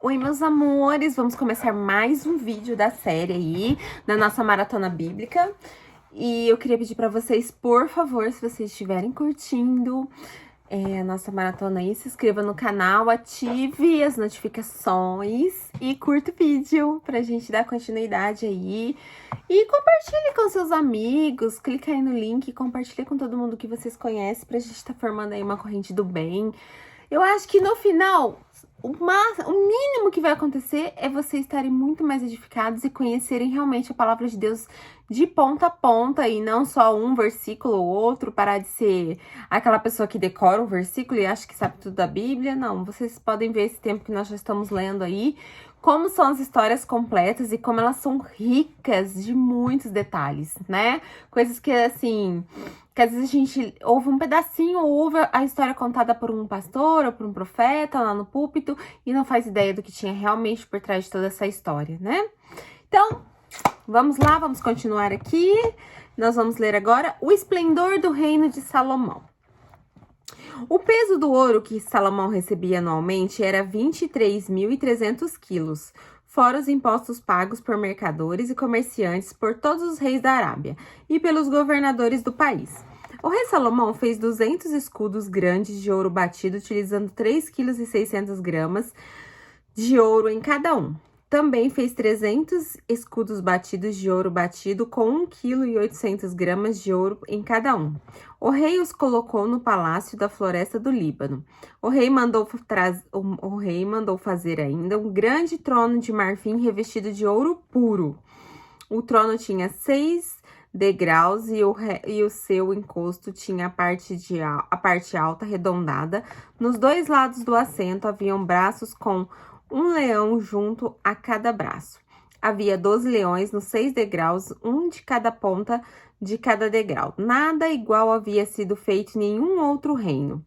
Oi, meus amores! Vamos começar mais um vídeo da série aí, da nossa maratona bíblica. E eu queria pedir pra vocês, por favor, se vocês estiverem curtindo a nossa maratona aí, se inscreva no canal, ative as notificações e curta o vídeo pra gente dar continuidade aí. E compartilhe com seus amigos, clica aí no link, compartilhe com todo mundo que vocês conhecem pra gente estar formando aí uma corrente do bem. Eu acho que no final, o mínimo que vai acontecer é vocês estarem muito mais edificados e conhecerem realmente a palavra de Deus de ponta a ponta e não só um versículo ou outro, parar de ser aquela pessoa que decora um versículo e acha que sabe tudo da Bíblia. Não, vocês podem ver esse tempo que nós já estamos lendo aí, como são as histórias completas e como elas são ricas de muitos detalhes, né? Coisas que, assim, que às vezes a gente ouve um pedacinho ou ouve a história contada por um pastor ou por um profeta lá no púlpito e não faz ideia do que tinha realmente por trás de toda essa história, né? Então, vamos lá, vamos continuar aqui. Nós vamos ler agora o esplendor do reino de Salomão. O peso do ouro que Salomão recebia anualmente era 23.300 quilos, fora os impostos pagos por mercadores e comerciantes por todos os reis da Arábia e pelos governadores do país. O rei Salomão fez 200 escudos grandes de ouro batido, utilizando 3,6 kg de ouro em cada um. Também fez 300 escudos batidos de ouro batido com 1,8 kg de ouro em cada um. O rei os colocou no palácio da floresta do Líbano. O rei mandou fazer ainda um grande trono de marfim revestido de ouro puro. O trono tinha 6 degraus e o seu encosto tinha a parte alta arredondada. Nos dois lados do assento haviam braços com um leão junto a cada braço. Havia 12 leões nos 6 degraus, um de cada ponta de cada degrau. Nada igual havia sido feito em nenhum outro reino.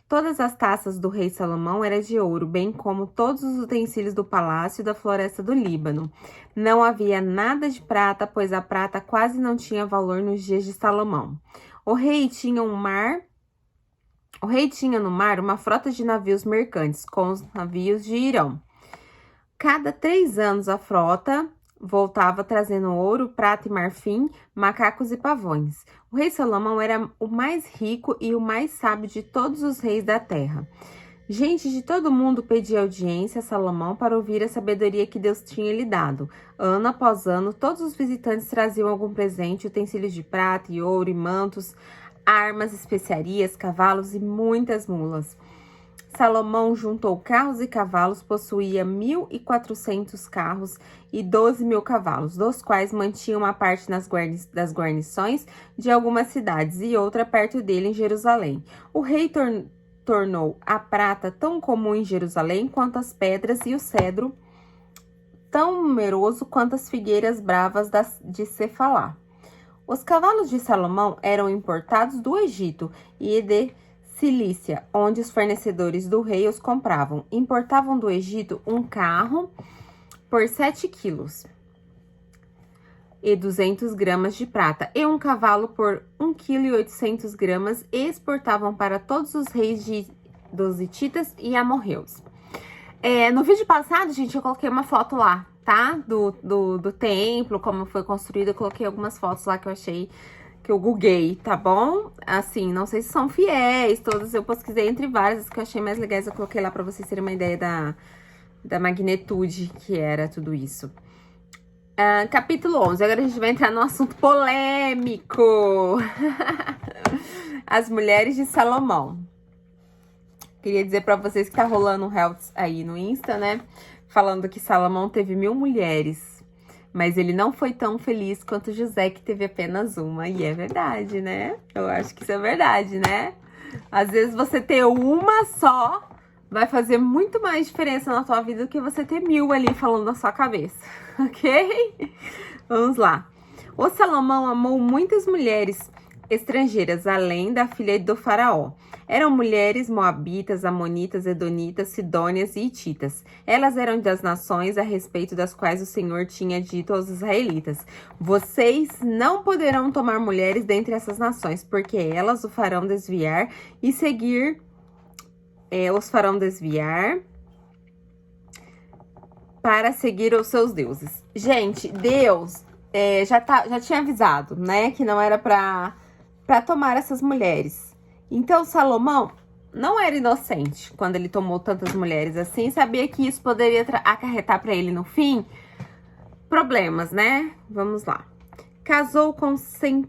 Todas as taças do rei Salomão eram de ouro, bem como todos os utensílios do palácio da floresta do Líbano. Não havia nada de prata, pois a prata quase não tinha valor nos dias de Salomão. O rei tinha no mar uma frota de navios mercantes, com os navios de Irão. Cada 3 anos a frota voltava trazendo ouro, prata e marfim, macacos e pavões. O rei Salomão era o mais rico e o mais sábio de todos os reis da terra. Gente de todo mundo pedia audiência a Salomão para ouvir a sabedoria que Deus tinha lhe dado. Ano após ano, todos os visitantes traziam algum presente, utensílios de prata e ouro e mantos, armas, especiarias, cavalos e muitas mulas. Salomão juntou carros e cavalos, possuía 1.400 carros e 12.000 cavalos, dos quais mantinha uma parte das guarnições de algumas cidades e outra perto dele em Jerusalém. O rei tornou a prata tão comum em Jerusalém quanto as pedras e o cedro tão numeroso quanto as figueiras bravas de Cefalá. Os cavalos de Salomão eram importados do Egito e de Cilícia, onde os fornecedores do rei os compravam. Importavam do Egito um carro por 7 quilos e 200 gramas de prata e um cavalo por 1,8 kg e exportavam para todos os reis dos hititas e amorreus. No vídeo passado, gente, eu coloquei uma foto lá, tá? Do templo, como foi construído. Eu coloquei algumas fotos lá que eu achei, que eu googlei, tá bom? Assim, não sei se são fiéis, todas eu pesquisei entre várias, as que eu achei mais legais eu coloquei lá pra vocês terem uma ideia da magnitude que era tudo isso. Capítulo 11, agora a gente vai entrar no assunto polêmico. As mulheres de Salomão. Queria dizer pra vocês que tá rolando um Reels aí no Insta, né? Falando que Salomão teve 1.000 mulheres. Mas ele não foi tão feliz quanto José, que teve apenas uma. E é verdade, né? Eu acho que isso é verdade, né? Às vezes você ter uma só vai fazer muito mais diferença na tua vida do que você ter 1.000 ali falando na sua cabeça. Ok? Vamos lá. O Salomão amou muitas mulheres estrangeiras, além da filha do faraó. Eram mulheres moabitas, amonitas, edonitas, sidônias e hititas. Elas eram das nações a respeito das quais o Senhor tinha dito aos israelitas: vocês não poderão tomar mulheres dentre essas nações, porque elas os farão desviar para seguir os seus deuses. Gente, Deus já tinha avisado, né, que não era para tomar essas mulheres. Então, Salomão não era inocente quando ele tomou tantas mulheres assim, sabia que isso poderia acarretar para ele no fim problemas, né? Vamos lá. Casou com 7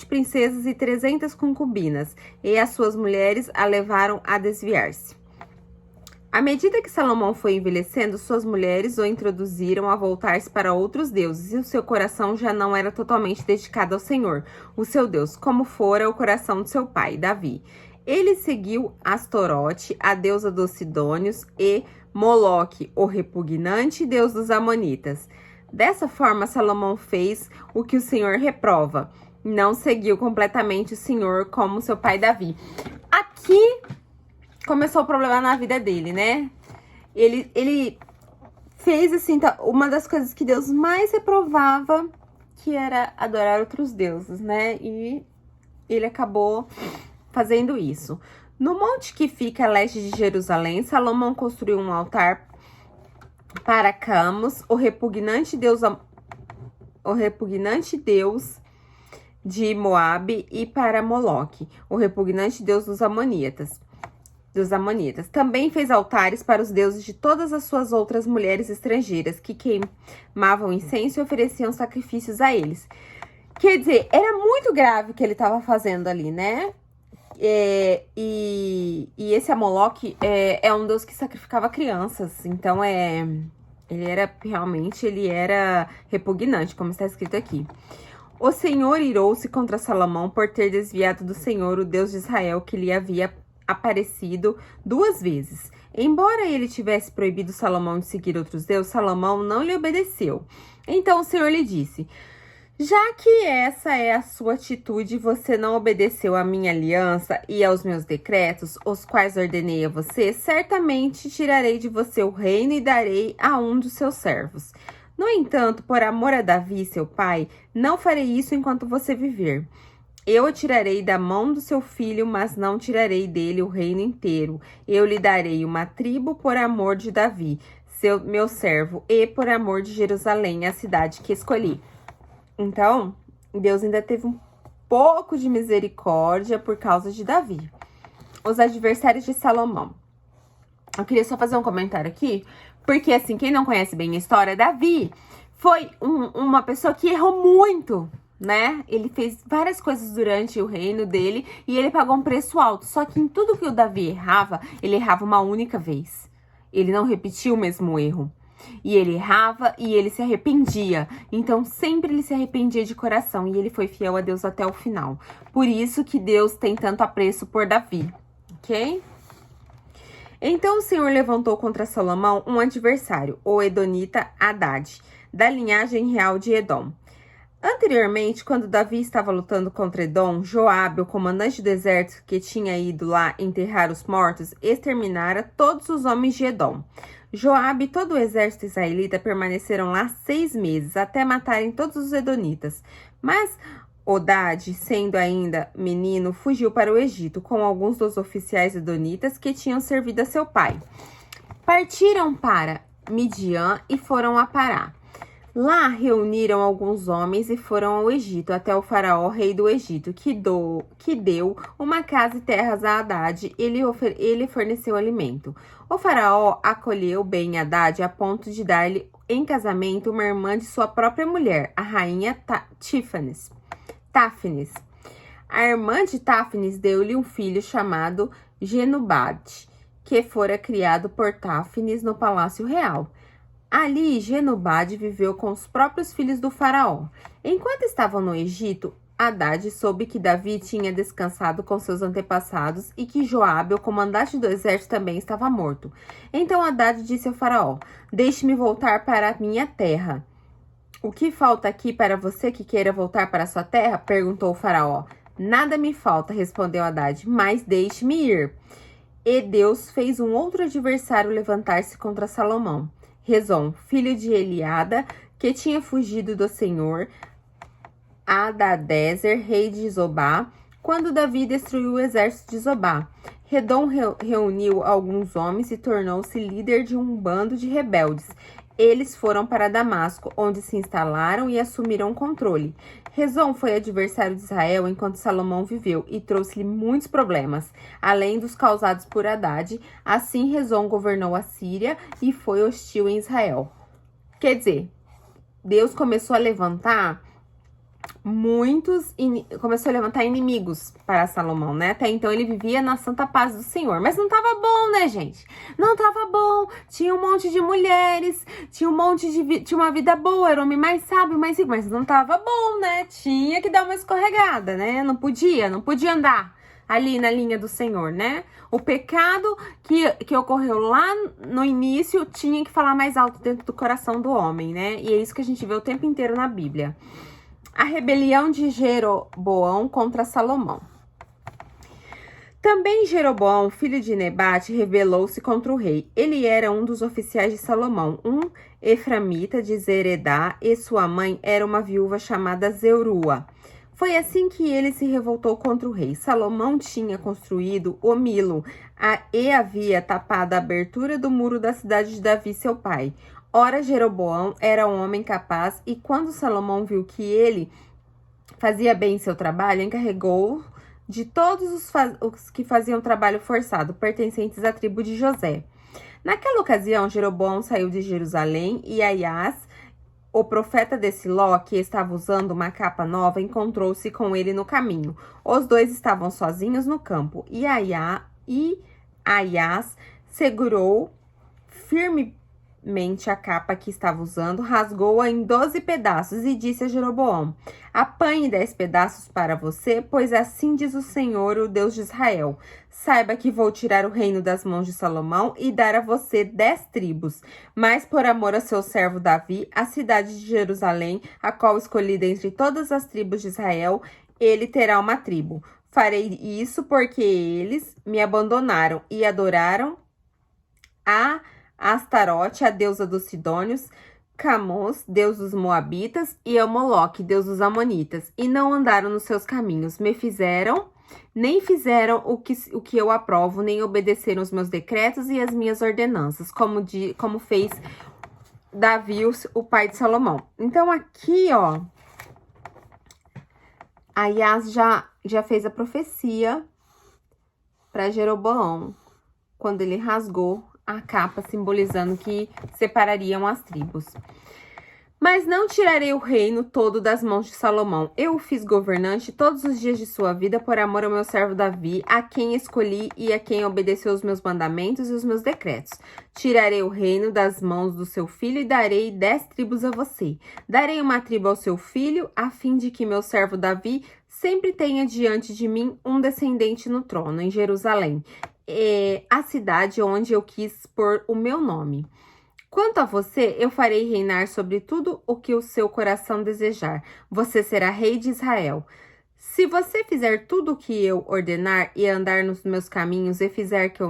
princesas e 300 concubinas, e as suas mulheres a levaram a desviar-se. À medida que Salomão foi envelhecendo, suas mulheres o introduziram a voltar-se para outros deuses, e o seu coração já não era totalmente dedicado ao Senhor, o seu Deus, como fora o coração de seu pai, Davi. Ele seguiu Astorote, a deusa dos Sidônios, e Moloque, o repugnante deus dos Amonitas. Dessa forma, Salomão fez o que o Senhor reprova. Não seguiu completamente o Senhor como seu pai Davi. Aqui começou o problema na vida dele, né? Ele fez, assim, uma das coisas que Deus mais reprovava, que era adorar outros deuses, né? E ele acabou fazendo isso. No monte que fica a leste de Jerusalém, Salomão construiu um altar para Camus, o repugnante deus de Moabe, e para Moloque, o repugnante deus dos Amonitas. Também fez altares para os deuses de todas as suas outras mulheres estrangeiras, que queimavam incenso e ofereciam sacrifícios a eles. Quer dizer, era muito grave o que ele estava fazendo ali, né? E esse Moloque é um deus que sacrificava crianças. Então, ele era repugnante, como está escrito aqui. O Senhor irou-se contra Salomão por ter desviado do Senhor, o Deus de Israel, que lhe havia aparecido 2 vezes. Embora ele tivesse proibido Salomão de seguir outros deuses, Salomão não lhe obedeceu. Então o Senhor lhe disse: já que essa é a sua atitude, você não obedeceu à minha aliança e aos meus decretos, os quais ordenei a você, certamente tirarei de você o reino e darei a um dos seus servos. No entanto, por amor a Davi, seu pai, não farei isso enquanto você viver. Eu o tirarei da mão do seu filho, mas não tirarei dele o reino inteiro. Eu lhe darei uma tribo por amor de Davi, meu servo, e por amor de Jerusalém, a cidade que escolhi. Então, Deus ainda teve um pouco de misericórdia por causa de Davi. Os adversários de Salomão. Eu queria só fazer um comentário aqui, porque assim, quem não conhece bem a história, Davi foi uma pessoa que errou muito, né? Ele fez várias coisas durante o reino dele e ele pagou um preço alto. Só que em tudo que o Davi errava, ele errava uma única vez. Ele não repetia o mesmo erro. E ele errava e ele se arrependia. Então, sempre ele se arrependia de coração. E ele foi fiel a Deus até o final. Por isso que Deus tem tanto apreço por Davi. Ok? Então, o Senhor levantou contra Salomão um adversário, o edonita Hadad, da linhagem real de Edom. Anteriormente, quando Davi estava lutando contra Edom, Joabe, o comandante do exército que tinha ido lá enterrar os mortos, exterminara todos os homens de Edom. Joabe e todo o exército israelita permaneceram lá 6 meses, até matarem todos os edonitas. Mas Hadad, sendo ainda menino, fugiu para o Egito, com alguns dos oficiais edonitas que tinham servido a seu pai. Partiram para Midian e foram a Pará. Lá reuniram alguns homens e foram ao Egito, até o faraó, rei do Egito, que deu uma casa e terras a Hadad. Ele forneceu alimento. O faraó acolheu bem Hadad a ponto de dar-lhe em casamento uma irmã de sua própria mulher, a rainha Táfnis. A irmã de Táfnis deu-lhe um filho chamado Genubade, que fora criado por Táfnis no palácio real. Ali, Genubade viveu com os próprios filhos do faraó. Enquanto estavam no Egito, Hadad soube que Davi tinha descansado com seus antepassados e que Joabe, o comandante do exército, também estava morto. Então Hadad disse ao faraó: deixe-me voltar para a minha terra. O que falta aqui para você que queira voltar para sua terra? Perguntou o faraó. Nada me falta, respondeu Hadad, mas deixe-me ir. E Deus fez um outro adversário levantar-se contra Salomão. Rezon, filho de Eliada, que tinha fugido do Senhor, Hadadezer, rei de Zobá, quando Davi destruiu o exército de Zobá. Redom reuniu alguns homens e tornou-se líder de um bando de rebeldes. Eles foram para Damasco, onde se instalaram e assumiram o controle. Rezon foi adversário de Israel enquanto Salomão viveu e trouxe-lhe muitos problemas, além dos causados por Haddad. Assim, Rezon governou a Síria e foi hostil em Israel. Quer dizer, Deus começou a levantar inimigos para Salomão, né? Até então ele vivia na santa paz do Senhor, mas não tava bom, né, gente? Não tava bom. Tinha um monte de mulheres, tinha uma vida boa, era o homem mais sábio, mais rico, mas não tava bom, né? Tinha que dar uma escorregada, né? Não podia andar ali na linha do Senhor, né? O pecado que ocorreu lá no início tinha que falar mais alto dentro do coração do homem, né? E é isso que a gente vê o tempo inteiro na Bíblia. A rebelião de Jeroboão contra Salomão. Também Jeroboão, filho de Nebate, rebelou-se contra o rei. Ele era um dos oficiais de Salomão, um eframita de Zeredá, e sua mãe era uma viúva chamada Zeurua. Foi assim que ele se revoltou contra o rei. Salomão tinha construído o Milo e havia tapado a abertura do muro da cidade de Davi, seu pai. Ora, Jeroboão era um homem capaz, e quando Salomão viu que ele fazia bem seu trabalho, encarregou de todos os que faziam trabalho forçado, pertencentes à tribo de José. Naquela ocasião, Jeroboão saiu de Jerusalém e Aias, o profeta de Siló, que estava usando uma capa nova, encontrou-se com ele no caminho. Os dois estavam sozinhos no campo, e Aias segurou firmemente a capa que estava usando, rasgou-a em 12 pedaços e disse a Jeroboão: apanhe 10 pedaços para você, pois assim diz o Senhor, o Deus de Israel. Saiba que vou tirar o reino das mãos de Salomão e dar a você 10 tribos. Mas por amor a seu servo Davi, a cidade de Jerusalém, a qual escolhi dentre todas as tribos de Israel, ele terá uma tribo. Farei isso porque eles me abandonaram e adoraram a Astarote, a deusa dos Sidônios, Camós, deus dos Moabitas, e a Moloque, deus dos Amonitas, e não andaram nos seus caminhos, nem fizeram o que eu aprovo, nem obedeceram os meus decretos e as minhas ordenanças, como fez Davi, o pai de Salomão. Então aqui, ó, Aias já fez a profecia para Jeroboão, quando ele rasgou a capa, simbolizando que separariam as tribos. Mas não tirarei o reino todo das mãos de Salomão. Eu o fiz governante todos os dias de sua vida por amor ao meu servo Davi, a quem escolhi e a quem obedeceu os meus mandamentos e os meus decretos. Tirarei o reino das mãos do seu filho e darei 10 tribos a você. Darei uma tribo ao seu filho, a fim de que meu servo Davi sempre tenha diante de mim um descendente no trono, em Jerusalém, a cidade onde eu quis pôr o meu nome. Quanto a você, eu farei reinar sobre tudo o que o seu coração desejar. Você será rei de Israel. Se você fizer tudo o que eu ordenar e andar nos meus caminhos e fizer que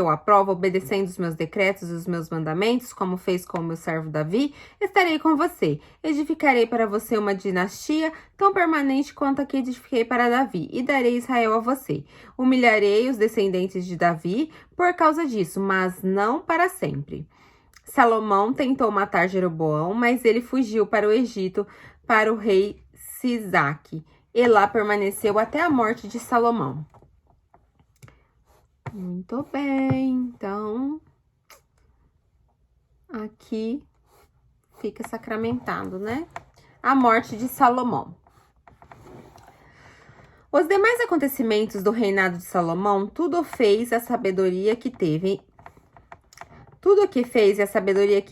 eu aprovo, obedecendo os meus decretos e os meus mandamentos, como fez com o meu servo Davi, estarei com você. Edificarei para você uma dinastia tão permanente quanto a que edifiquei para Davi, e darei Israel a você. Humilharei os descendentes de Davi por causa disso, mas não para sempre. Salomão tentou matar Jeroboão, mas ele fugiu para o Egito, para o rei Sisaque, e lá permaneceu até a morte de Salomão. Muito bem, então, aqui fica sacramentado, né? A morte de Salomão. Os demais acontecimentos do reinado de Salomão, tudo o que fez e a sabedoria que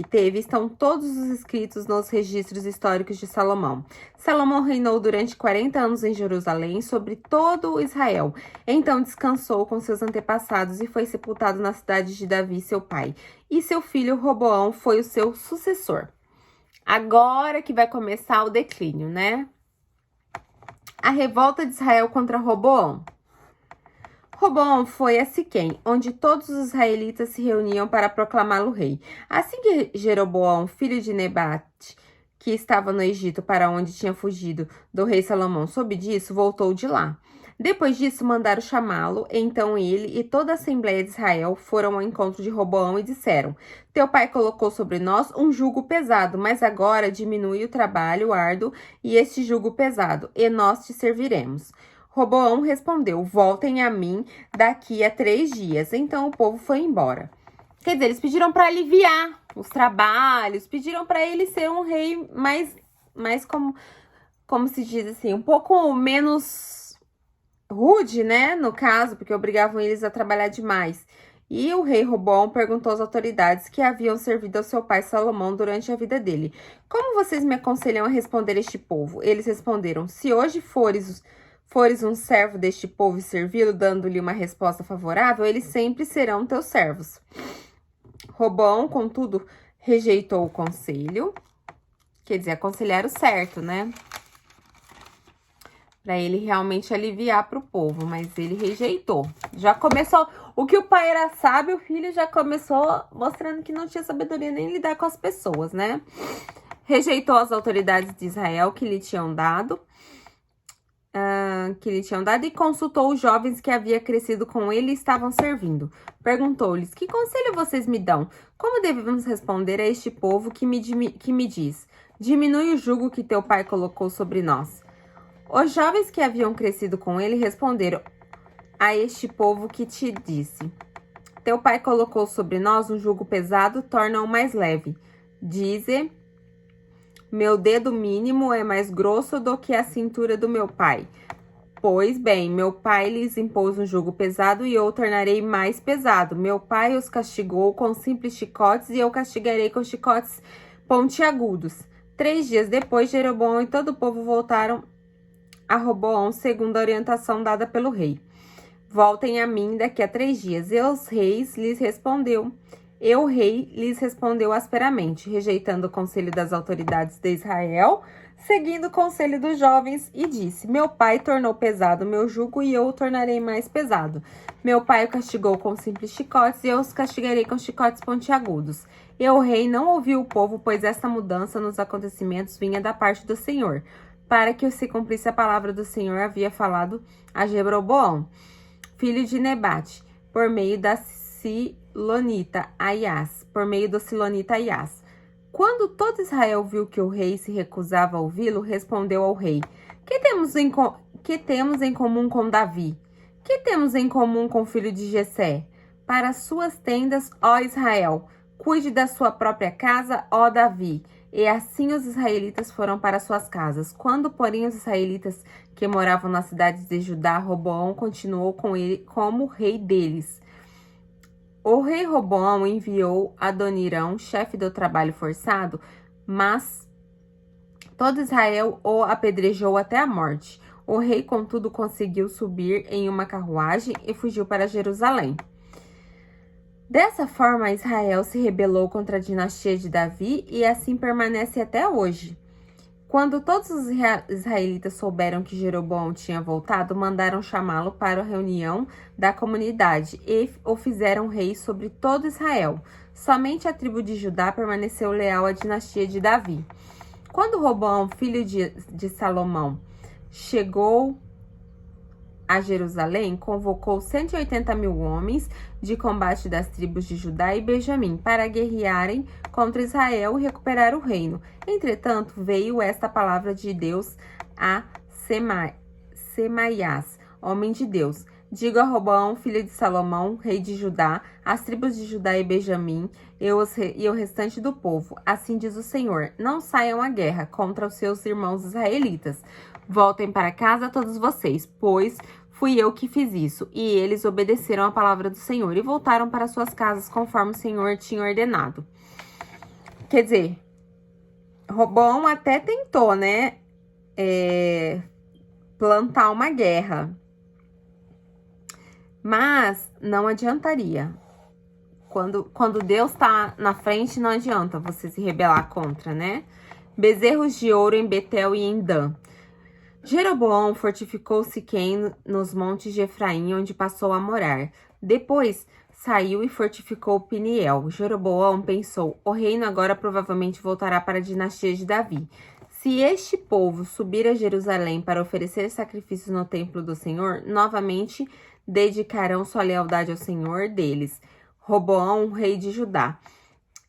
teve, estão todos os escritos nos registros históricos de Salomão. Salomão reinou durante 40 anos em Jerusalém, sobre todo o Israel. Então descansou com seus antepassados e foi sepultado na cidade de Davi, seu pai. E seu filho Roboão foi o seu sucessor. Agora que vai começar o declínio, né? A revolta de Israel contra Roboão. Roboão foi a Siquém, onde todos os israelitas se reuniam para proclamá-lo rei. Assim que Jeroboão, filho de Nebate, que estava no Egito, para onde tinha fugido do rei Salomão, soube disso, voltou de lá. Depois disso, mandaram chamá-lo. Então ele e toda a Assembleia de Israel foram ao encontro de Roboão e disseram: Teu pai colocou sobre nós um jugo pesado, mas agora diminui o trabalho árduo e este jugo pesado, e nós te serviremos. Roboão respondeu: Voltem a mim daqui a 3 dias. Então o povo foi embora. Quer dizer, eles pediram para aliviar os trabalhos, pediram para ele ser um rei mais como se diz assim, um pouco menos rude, né? No caso, porque obrigavam eles a trabalhar demais. E o rei Roboão perguntou às autoridades que haviam servido ao seu pai Salomão durante a vida dele: Como vocês me aconselham a responder este povo? Eles responderam: Se hoje fores um servo deste povo e servi-lo, dando-lhe uma resposta favorável, eles sempre serão teus servos. Roboão, contudo, rejeitou o conselho. Quer dizer, aconselhar o certo, né? Para ele realmente aliviar para o povo, mas ele rejeitou. Já começou, o que o pai era sábio, o filho já começou mostrando que não tinha sabedoria nem lidar com as pessoas, né? Rejeitou as autoridades de Israel que lhe tinham dado, e consultou os jovens que havia crescido com ele e estavam servindo. Perguntou-lhes: Que conselho vocês me dão? Como devemos responder a este povo que me diz: Diminui o jugo que teu pai colocou sobre nós? Os jovens que haviam crescido com ele responderam a este povo que te disse: Teu pai colocou sobre nós um jugo pesado, torna-o mais leve. Dize: Meu dedo mínimo é mais grosso do que a cintura do meu pai. Pois bem, meu pai lhes impôs um jugo pesado e eu o tornarei mais pesado. Meu pai os castigou com simples chicotes e eu castigarei com chicotes pontiagudos. 3 dias depois, Jeroboão e todo o povo voltaram a Roboão, segundo a orientação dada pelo rei. Voltem a mim daqui a 3 dias. E o rei lhes respondeu asperamente, rejeitando o conselho das autoridades de Israel, seguindo o conselho dos jovens, e disse: Meu pai tornou pesado o meu jugo e eu o tornarei mais pesado. Meu pai o castigou com simples chicotes e eu os castigarei com chicotes pontiagudos. E o rei não ouviu o povo, pois essa mudança nos acontecimentos vinha da parte do Senhor, para que se cumprisse a palavra do Senhor havia falado a Jeroboão, filho de Nebate, por meio do Silonita Aias. Quando todo Israel viu que o rei se recusava a ouvi-lo, respondeu ao rei: Que temos em comum com Davi? Que temos em comum com o filho de Jessé? Para suas tendas, ó Israel, cuide da sua própria casa, ó Davi. E assim os israelitas foram para suas casas. Quando, porém, os israelitas que moravam nas cidades de Judá, Roboão continuou com ele como rei deles. O rei Roboão enviou Adonirão, chefe do trabalho forçado, mas todo Israel o apedrejou até a morte. O rei, contudo, conseguiu subir em uma carruagem e fugiu para Jerusalém. Dessa forma, Israel se rebelou contra a dinastia de Davi e assim permanece até hoje. Quando todos os israelitas souberam que Jeroboão tinha voltado, mandaram chamá-lo para a reunião da comunidade e o fizeram rei sobre todo Israel. Somente a tribo de Judá permaneceu leal à dinastia de Davi. Quando Roboão, filho de Salomão, chegou a Jerusalém, convocou 180.000 homens de combate das tribos de Judá e Benjamim para guerrearem contra Israel e recuperar o reino. Entretanto, veio esta palavra de Deus a Semaias, homem de Deus: Diga a Roboão, filho de Salomão, rei de Judá, as tribos de Judá e Benjamim e o restante do povo: Assim diz o Senhor: Não saiam à guerra contra os seus irmãos israelitas. Voltem para casa todos vocês, pois fui eu que fiz isso. E eles obedeceram a palavra do Senhor e voltaram para suas casas conforme o Senhor tinha ordenado. Quer dizer, Roboão até tentou, né, plantar uma guerra, mas não adiantaria. Quando Deus tá na frente, não adianta você se rebelar contra, né? Bezerros de ouro em Betel e em Dan. Jeroboão fortificou Siquém nos montes de Efraim, onde passou a morar. Depois saiu e fortificou Peniel. Jeroboão pensou: o reino agora provavelmente voltará para a dinastia de Davi. Se este povo subir a Jerusalém para oferecer sacrifícios no templo do Senhor, novamente dedicarão sua lealdade ao Senhor deles, Roboão, rei de Judá.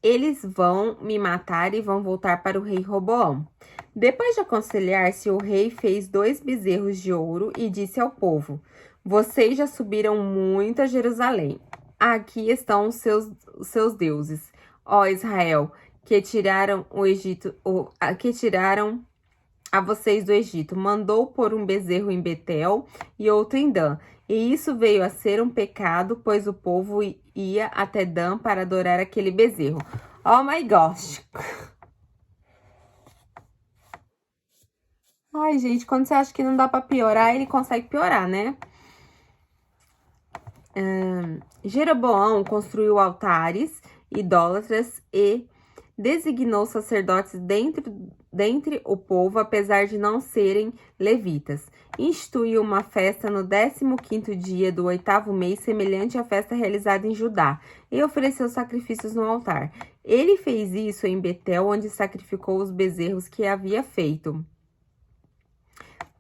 Eles vão me matar e vão voltar para o rei Roboão. Depois de aconselhar-se, o rei fez 2 bezerros de ouro e disse ao povo: Vocês já subiram muito a Jerusalém. Aqui estão os seus deuses, ó Israel, que tiraram a vocês do Egito. Mandou pôr um bezerro em Betel e outro em Dan. E isso veio a ser um pecado, pois o povo ia até Dan para adorar aquele bezerro. Oh my gosh! Ai, gente, quando você acha que não dá pra piorar, ele consegue piorar, né? Jeroboão construiu altares idólatras e designou sacerdotes dentre o povo, apesar de não serem levitas. Instituiu uma festa no 15º dia do 8º mês, semelhante à festa realizada em Judá, e ofereceu sacrifícios no altar. Ele fez isso em Betel, onde sacrificou os bezerros que havia feito.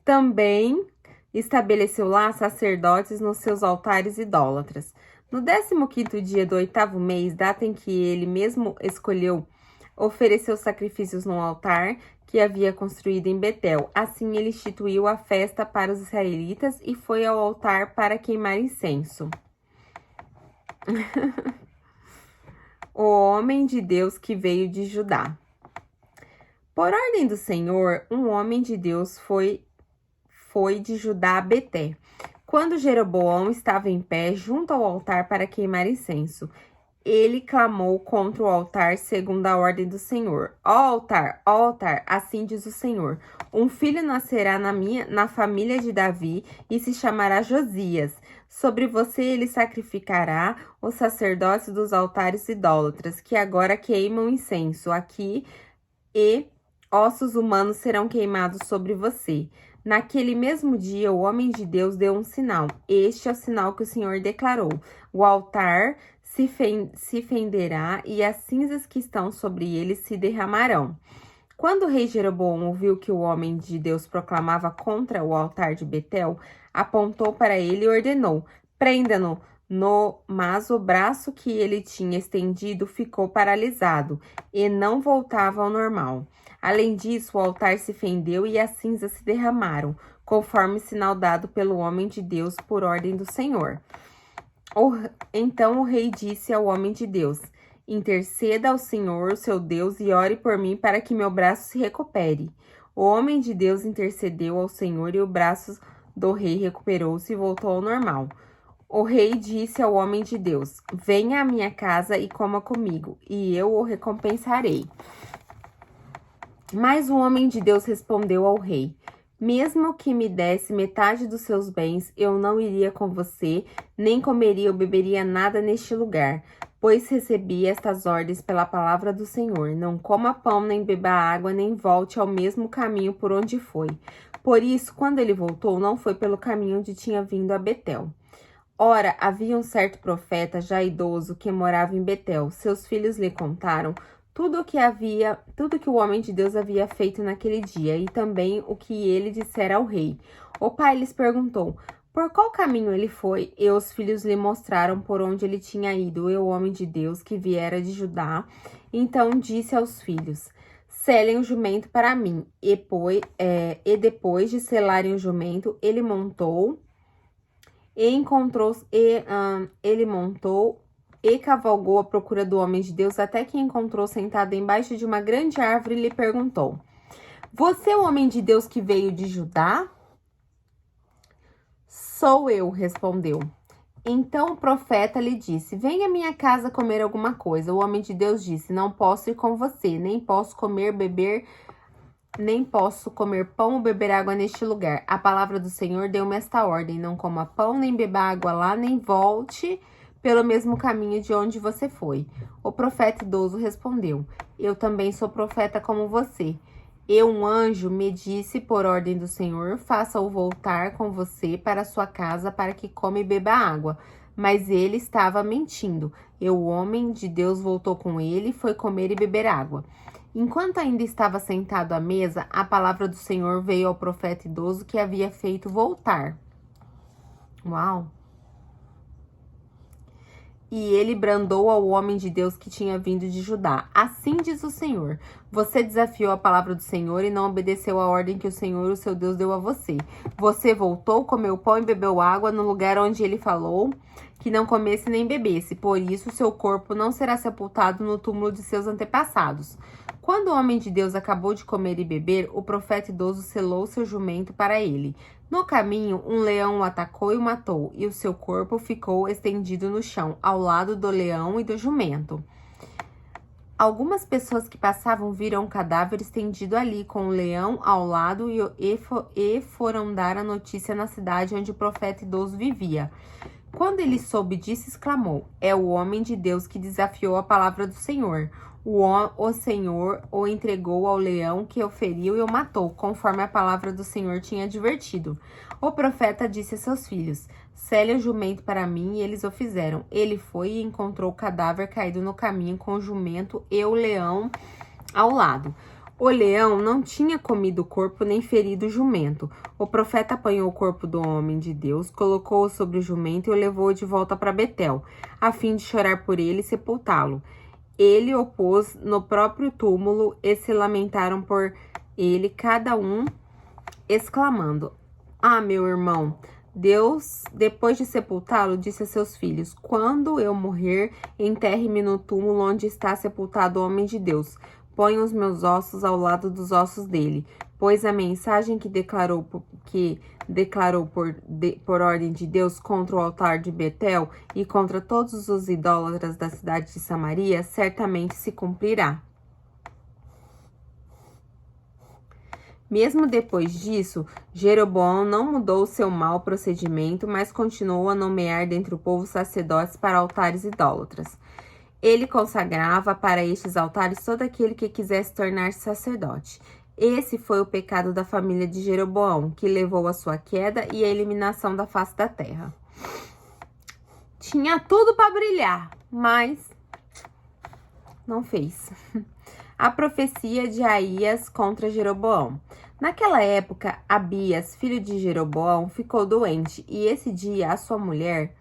Também estabeleceu lá sacerdotes nos seus altares idólatras. No 15º dia do 8º mês, data em que ele mesmo escolheu, ofereceu sacrifícios no altar que havia construído em Betel. Assim, ele instituiu a festa para os israelitas e foi ao altar para queimar incenso. O homem de Deus que veio de Judá. Por ordem do Senhor, um homem de Deus foi de Judá a Beté, quando Jeroboão estava em pé junto ao altar para queimar incenso. Ele clamou contra o altar segundo a ordem do Senhor. Ó altar, assim diz o Senhor. Um filho nascerá na família de Davi e se chamará Josias. Sobre você ele sacrificará os sacerdotes dos altares idólatras, que agora queimam incenso aqui, e ossos humanos serão queimados sobre você. Naquele mesmo dia, o homem de Deus deu um sinal. Este é o sinal que o Senhor declarou. O altar se fenderá e as cinzas que estão sobre ele se derramarão. Quando o rei Jeroboão ouviu que o homem de Deus proclamava contra o altar de Betel, apontou para ele e ordenou: prenda-no. Mas o braço que ele tinha estendido ficou paralisado e não voltava ao normal. Além disso, o altar se fendeu e as cinzas se derramaram, conforme sinal dado pelo homem de Deus por ordem do Senhor. Então o rei disse ao homem de Deus: interceda ao Senhor, seu Deus, e ore por mim para que meu braço se recupere. O homem de Deus intercedeu ao Senhor e o braço do rei recuperou-se e voltou ao normal. O rei disse ao homem de Deus: venha à minha casa e coma comigo, e eu o recompensarei. Mas o homem de Deus respondeu ao rei: mesmo que me desse metade dos seus bens, eu não iria com você, nem comeria ou beberia nada neste lugar, pois recebi estas ordens pela palavra do Senhor: não coma pão, nem beba água, nem volte ao mesmo caminho por onde foi. Por isso, quando ele voltou, não foi pelo caminho onde tinha vindo a Betel. Ora, havia um certo profeta já idoso que morava em Betel. Seus filhos lhe contaram tudo que o homem de Deus havia feito naquele dia, e também o que ele dissera ao rei. O pai lhes perguntou: por qual caminho ele foi? E os filhos lhe mostraram por onde ele tinha ido. E o homem de Deus, que viera de Judá, então disse aos filhos: selem o jumento para mim. E depois de selarem o jumento, ele montou e cavalgou à procura do homem de Deus, até que encontrou sentado embaixo de uma grande árvore e lhe perguntou: você é o homem de Deus que veio de Judá? Sou eu, respondeu. Então o profeta lhe disse: venha à minha casa comer alguma coisa. O homem de Deus disse: não posso ir com você, nem posso comer pão ou beber água neste lugar. A palavra do Senhor deu-me esta ordem: não coma pão, nem beba água lá, nem volte pelo mesmo caminho de onde você foi. O profeta idoso respondeu: eu também sou profeta como você. E um anjo me disse por ordem do Senhor: faça-o voltar com você para sua casa para que come e beba água. Mas ele estava mentindo. E o homem de Deus voltou com ele e foi comer e beber água. Enquanto ainda estava sentado à mesa, a palavra do Senhor veio ao profeta idoso que havia feito voltar. Uau! E ele brandou ao homem de Deus que tinha vindo de Judá. Assim diz o Senhor: você desafiou a palavra do Senhor e não obedeceu a ordem que o Senhor, o seu Deus, deu a você. Você voltou, comeu pão e bebeu água no lugar onde ele falou que não comesse nem bebesse. Por isso, seu corpo não será sepultado no túmulo de seus antepassados. Quando o homem de Deus acabou de comer e beber, o profeta idoso selou seu jumento para ele. No caminho, um leão o atacou e o matou, e o seu corpo ficou estendido no chão, ao lado do leão e do jumento. Algumas pessoas que passavam viram o cadáver estendido ali, com o leão ao lado, e foram dar a notícia na cidade onde o profeta idoso vivia. Quando ele soube disso, exclamou: é o homem de Deus que desafiou a palavra do Senhor. O Senhor o entregou ao leão, que o feriu e o matou, conforme a palavra do Senhor tinha advertido. O profeta disse a seus filhos: sele o jumento para mim, e eles o fizeram. Ele foi e encontrou o cadáver caído no caminho, com o jumento e o leão ao lado. O leão não tinha comido o corpo nem ferido o jumento. O profeta apanhou o corpo do homem de Deus, colocou-o sobre o jumento e o levou de volta para Betel, a fim de chorar por ele e sepultá-lo. Ele o pôs no próprio túmulo e se lamentaram por ele, cada um exclamando: ah, meu irmão! Deus, depois de sepultá-lo, disse a seus filhos: quando eu morrer, enterre-me no túmulo onde está sepultado o homem de Deus. Ponha os meus ossos ao lado dos ossos dele, pois a mensagem que declarou por ordem de Deus contra o altar de Betel e contra todos os idólatras da cidade de Samaria certamente se cumprirá. Mesmo depois disso, Jeroboão não mudou seu mau procedimento, mas continuou a nomear dentre o povo sacerdotes para altares idólatras. Ele consagrava para estes altares todo aquele que quisesse tornar-se sacerdote. Esse foi o pecado da família de Jeroboão, que levou à sua queda e à eliminação da face da terra. Tinha tudo para brilhar, mas não fez. A profecia de Aías contra Jeroboão. Naquela época, Abias, filho de Jeroboão, ficou doente, e esse dia a sua mulher,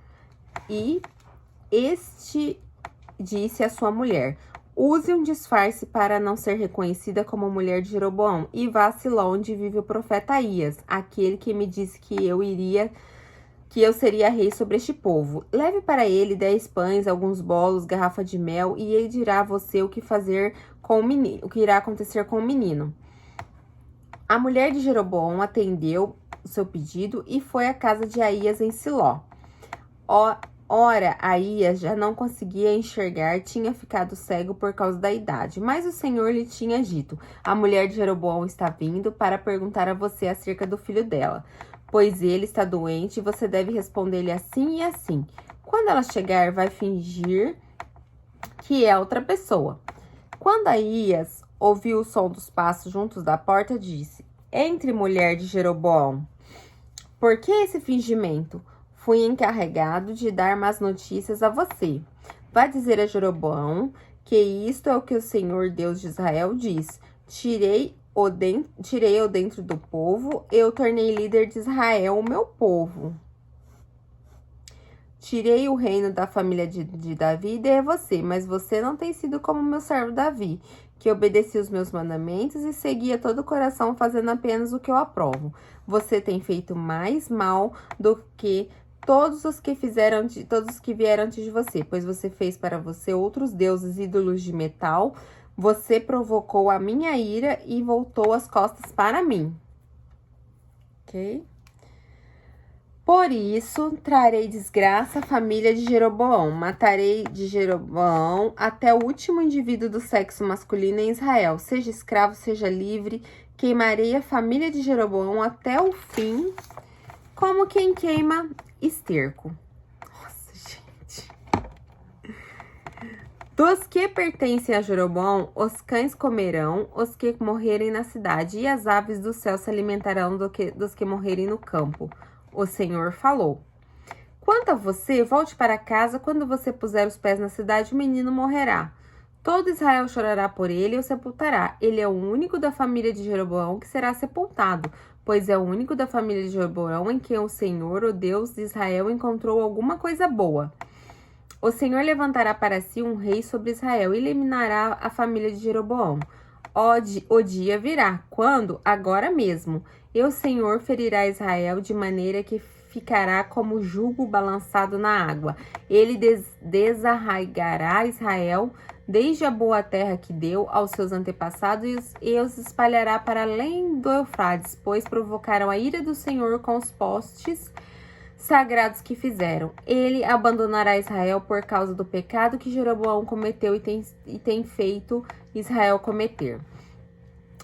disse a sua mulher: use um disfarce para não ser reconhecida como mulher de Jeroboão, e vá-se onde vive o profeta Aías, aquele que me disse que eu seria rei sobre este povo. Leve para ele 10 pães, alguns bolos, garrafa de mel, e ele dirá a você o que fazer com o menino, o que irá acontecer com o menino. A mulher de Jeroboão atendeu o seu pedido e foi à casa de Aías em Siló. Ora, Aías já não conseguia enxergar, tinha ficado cego por causa da idade. Mas o Senhor lhe tinha dito: a mulher de Jeroboão está vindo para perguntar a você acerca do filho dela, pois ele está doente e você deve responder-lhe assim e assim. Quando ela chegar, vai fingir que é outra pessoa. Quando Aías ouviu o som dos passos juntos da porta, disse: entre, mulher de Jeroboão, por que esse fingimento? Fui encarregado de dar más notícias a você. Vá dizer a Jeroboão que isto é o que o Senhor Deus de Israel diz: tirei-o dentro do povo, eu tornei líder de Israel, o meu povo. Tirei o reino da família de Davi e dei a você, mas você não tem sido como meu servo Davi, que obedecia os meus mandamentos e seguia todo o coração, fazendo apenas o que eu aprovo. Você tem feito mais mal do que todos os que vieram antes de você, pois você fez para você outros deuses ídolos de metal. Você provocou a minha ira e voltou as costas para mim. Ok? Por isso, trarei desgraça à família de Jeroboão. Matarei de Jeroboão até o último indivíduo do sexo masculino em Israel. Seja escravo, seja livre. Queimarei a família de Jeroboão até o fim, como quem queima esterco. Nossa, gente. Dos que pertencem a Jeroboão, os cães comerão os que morrerem na cidade, e as aves do céu se alimentarão dos que morrerem no campo. O Senhor falou. Quanto a você, volte para casa. Quando você puser os pés na cidade, o menino morrerá. Todo Israel chorará por ele e o sepultará. Ele é o único da família de Jeroboão que será sepultado, pois é o único da família de Jeroboão em quem o Senhor, o Deus de Israel, encontrou alguma coisa boa. O Senhor levantará para si um rei sobre Israel e eliminará a família de Jeroboão. O dia virá, quando? Agora mesmo. E o Senhor ferirá Israel de maneira que ficará como jugo balançado na água. Ele desarraigará Israel desde a boa terra que deu aos seus antepassados e os espalhará para além do Eufrates, pois provocaram a ira do Senhor com os postes sagrados que fizeram. Ele abandonará Israel por causa do pecado que Jeroboão cometeu e tem feito Israel cometer.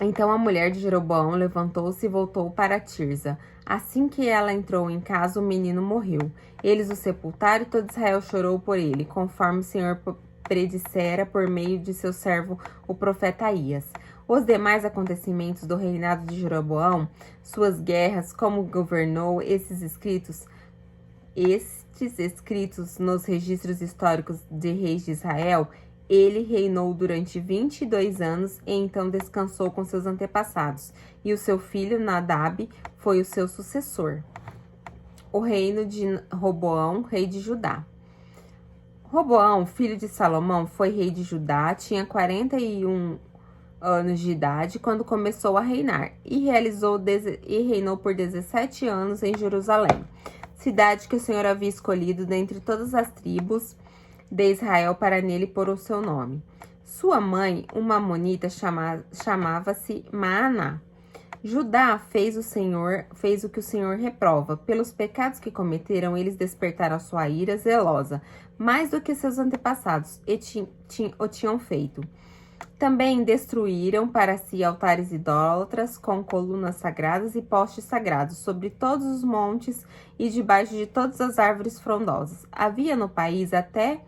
Então a mulher de Jeroboão levantou-se e voltou para Tirza. Assim que ela entrou em casa, o menino morreu. Eles o sepultaram e todo Israel chorou por ele, conforme o Senhor predissera por meio de seu servo, o profeta Aías. Os demais acontecimentos do reinado de Jeroboão, suas guerras, como governou, estes escritos nos registros históricos de reis de Israel, ele reinou durante 22 anos e então descansou com seus antepassados, e o seu filho Nadab foi o seu sucessor. O reino de Roboão, rei de Judá. Roboão, filho de Salomão, foi rei de Judá, tinha 41 anos de idade quando começou a reinar, e reinou por 17 anos em Jerusalém, cidade que o Senhor havia escolhido dentre todas as tribos de Israel para nele pôr o seu nome. Sua mãe, uma amonita, chamava-se Maaná. Judá fez o que o Senhor reprova. Pelos pecados que cometeram, eles despertaram a sua ira zelosa, mais do que seus antepassados o tinham feito. Também destruíram para si altares idólatras com colunas sagradas e postes sagrados sobre todos os montes e debaixo de todas as árvores frondosas. Havia no país até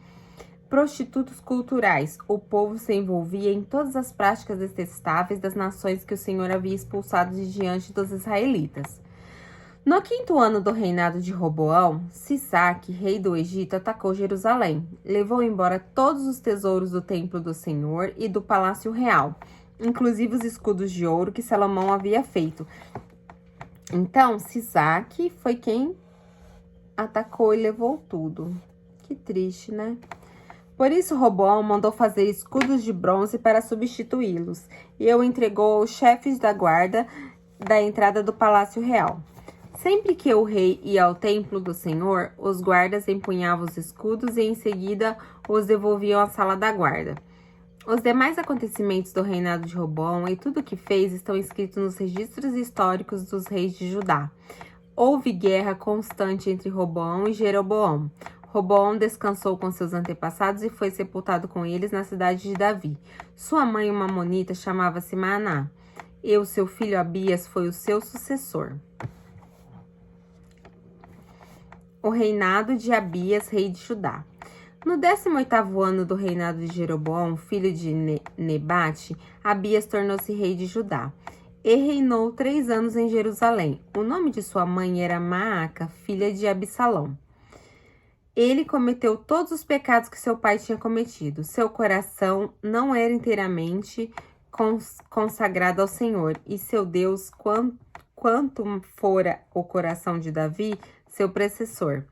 prostitutos culturais. O povo se envolvia em todas as práticas detestáveis das nações que o Senhor havia expulsado de diante dos israelitas. No 5º ano do reinado de Roboão, Sisaque, rei do Egito, atacou Jerusalém. Levou embora todos os tesouros do templo do Senhor e do palácio real, inclusive os escudos de ouro que Salomão havia feito. Então, Sisaque foi quem atacou e levou tudo. Que triste, né? Por isso, Roboão mandou fazer escudos de bronze para substituí-los, e o entregou aos chefes da guarda da entrada do palácio real. Sempre que o rei ia ao templo do Senhor, os guardas empunhavam os escudos e em seguida os devolviam à sala da guarda. Os demais acontecimentos do reinado de Roboão e tudo o que fez estão escritos nos registros históricos dos reis de Judá. Houve guerra constante entre Roboão e Jeroboão. Roboão descansou com seus antepassados e foi sepultado com eles na cidade de Davi. Sua mãe, uma amonita, chamava-se Maaná, e o seu filho Abias foi o seu sucessor. O reinado de Abias, rei de Judá. No 18º ano do reinado de Jeroboão, filho de Nebate, Abias tornou-se rei de Judá e reinou 3 anos em Jerusalém. O nome de sua mãe era Maaca, filha de Absalão. Ele cometeu todos os pecados que seu pai tinha cometido. Seu coração não era inteiramente consagrado ao Senhor, e seu Deus, quanto fora o coração de Davi, seu predecessor.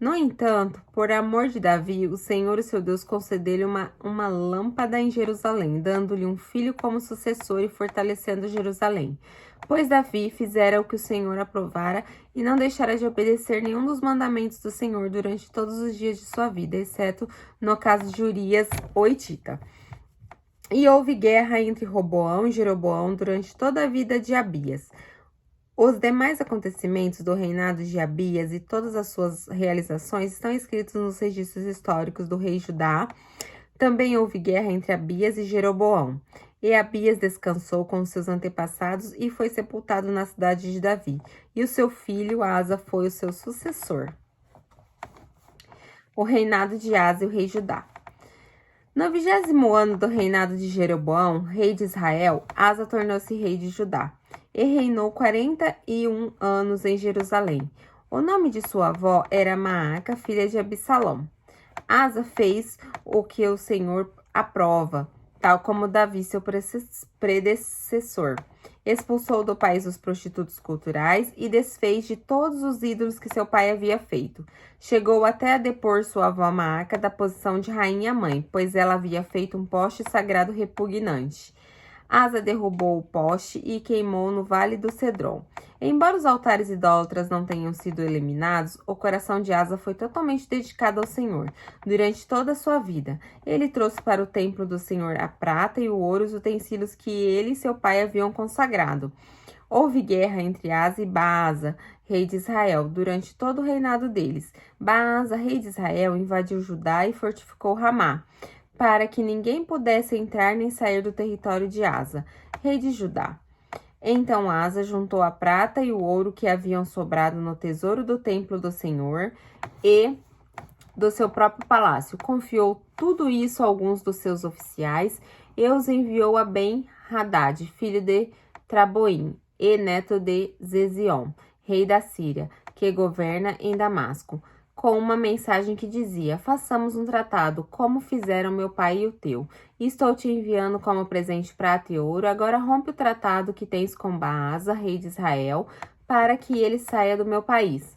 No entanto, por amor de Davi, o Senhor, o seu Deus, concedeu-lhe uma lâmpada em Jerusalém, dando-lhe um filho como sucessor e fortalecendo Jerusalém. Pois Davi fizera o que o Senhor aprovara e não deixara de obedecer nenhum dos mandamentos do Senhor durante todos os dias de sua vida, exceto no caso de Urias, o hitita. E houve guerra entre Roboão e Jeroboão durante toda a vida de Abias. Os demais acontecimentos do reinado de Abias e todas as suas realizações estão escritos nos registros históricos do rei Judá. Também houve guerra entre Abias e Jeroboão. E Abias descansou com seus antepassados e foi sepultado na cidade de Davi. E o seu filho Asa foi o seu sucessor. O reinado de Asa e o rei Judá. No 20º ano do reinado de Jeroboão, rei de Israel, Asa tornou-se rei de Judá e reinou 41 anos em Jerusalém. O nome de sua avó era Maaca, filha de Absalão. Asa fez o que o Senhor à prova, tal como Davi, seu predecessor. Expulsou do país os prostitutos culturais e desfez de todos os ídolos que seu pai havia feito. Chegou até a depor sua avó Maaca da posição de rainha-mãe, pois ela havia feito um poste sagrado repugnante. Asa derrubou o poste e queimou no Vale do Cedron. Embora os altares idólatras não tenham sido eliminados, o coração de Asa foi totalmente dedicado ao Senhor durante toda a sua vida. Ele trouxe para o templo do Senhor a prata e o ouro, os utensílios que ele e seu pai haviam consagrado. Houve guerra entre Asa e Baasa, rei de Israel, durante todo o reinado deles. Baasa, rei de Israel, invadiu Judá e fortificou Ramá, para que ninguém pudesse entrar nem sair do território de Asa, rei de Judá. Então Asa juntou a prata e o ouro que haviam sobrado no tesouro do templo do Senhor e do seu próprio palácio. Confiou tudo isso a alguns dos seus oficiais e os enviou a Ben-Hadad, filho de Traboim, e neto de Zezion, rei da Síria, que governa em Damasco, com uma mensagem que dizia: façamos um tratado, como fizeram meu pai e o teu. Estou te enviando como presente prata e ouro. Agora rompe o tratado que tens com Baasa, rei de Israel, para que ele saia do meu país.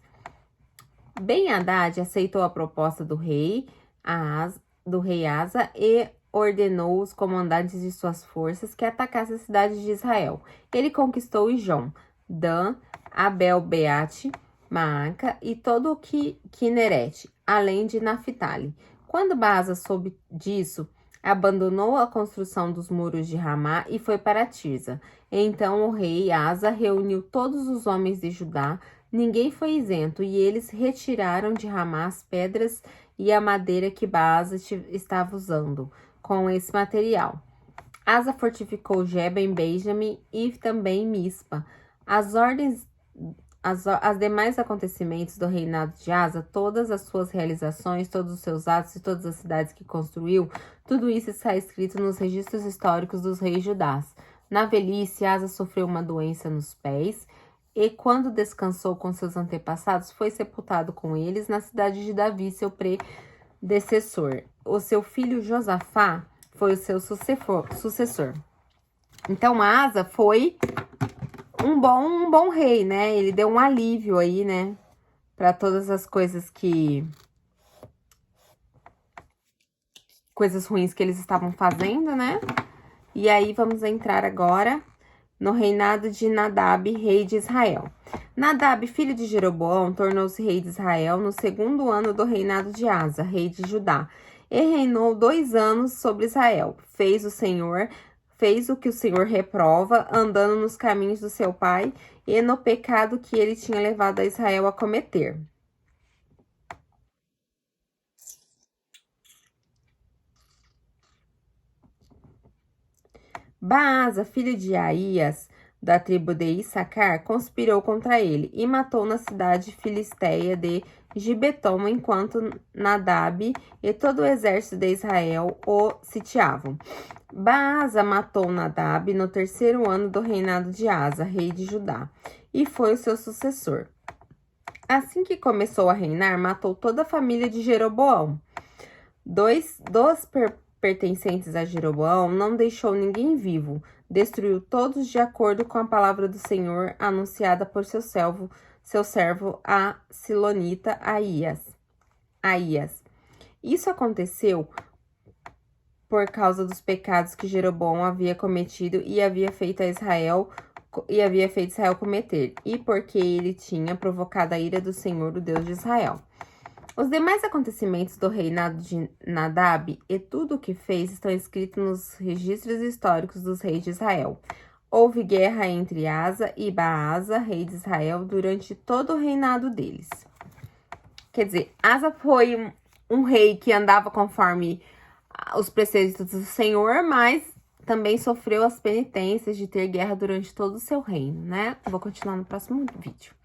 Ben-Hadad aceitou a proposta do rei Asa e ordenou os comandantes de suas forças que atacassem a cidade de Israel. Ele conquistou Ijon, Dan, Abel-Beate, Maaca e todo o Quinerete, além de Naphtali. Quando Baasa soube disso, abandonou a construção dos muros de Ramá e foi para Tirza. Então o rei Asa reuniu todos os homens de Judá, ninguém foi isento, e eles retiraram de Ramá as pedras e a madeira que Baasa estava usando com esse material. Asa fortificou Geba em Benjamim e também Mispa. As demais acontecimentos do reinado de Asa, todas as suas realizações, todos os seus atos e todas as cidades que construiu, tudo isso está escrito nos registros históricos dos reis judás. Na velhice, Asa sofreu uma doença nos pés e, quando descansou com seus antepassados, foi sepultado com eles na cidade de Davi, seu predecessor. O seu filho Josafá foi o seu sucessor. Então, Asa foi um bom rei, né? Ele deu um alívio aí, né? Para todas as coisas ruins que eles estavam fazendo, né? E aí, vamos entrar agora no reinado de Nadab, rei de Israel. Nadab, filho de Jeroboão, tornou-se rei de Israel no 2º ano do reinado de Asa, rei de Judá, e reinou 2 anos sobre Israel. Fez o que o Senhor reprova, andando nos caminhos do seu pai e no pecado que ele tinha levado a Israel a cometer. Baasa, filho de Aías, da tribo de Issacar, conspirou contra ele e matou na cidade filisteia de Gibeton, enquanto Nadab e todo o exército de Israel o sitiavam. Baasa matou Nadab no 3º ano do reinado de Asa, rei de Judá, e foi o seu sucessor. Assim que começou a reinar, matou toda a família de Jeroboão. Dos pertencentes a Jeroboão, não deixou ninguém vivo, destruiu todos de acordo com a palavra do Senhor anunciada por seu servo a Silonita Aías. Isso aconteceu por causa dos pecados que Jeroboão havia cometido e havia feito Israel cometer, e porque ele tinha provocado a ira do Senhor, o Deus de Israel. Os demais acontecimentos do reinado de Nadab e tudo o que fez estão escritos nos registros históricos dos reis de Israel. Houve guerra entre Asa e Baasa, rei de Israel, durante todo o reinado deles. Quer dizer, Asa foi um rei que andava conforme os preceitos do Senhor, mas também sofreu as penitências de ter guerra durante todo o seu reino, né? Vou continuar no próximo vídeo.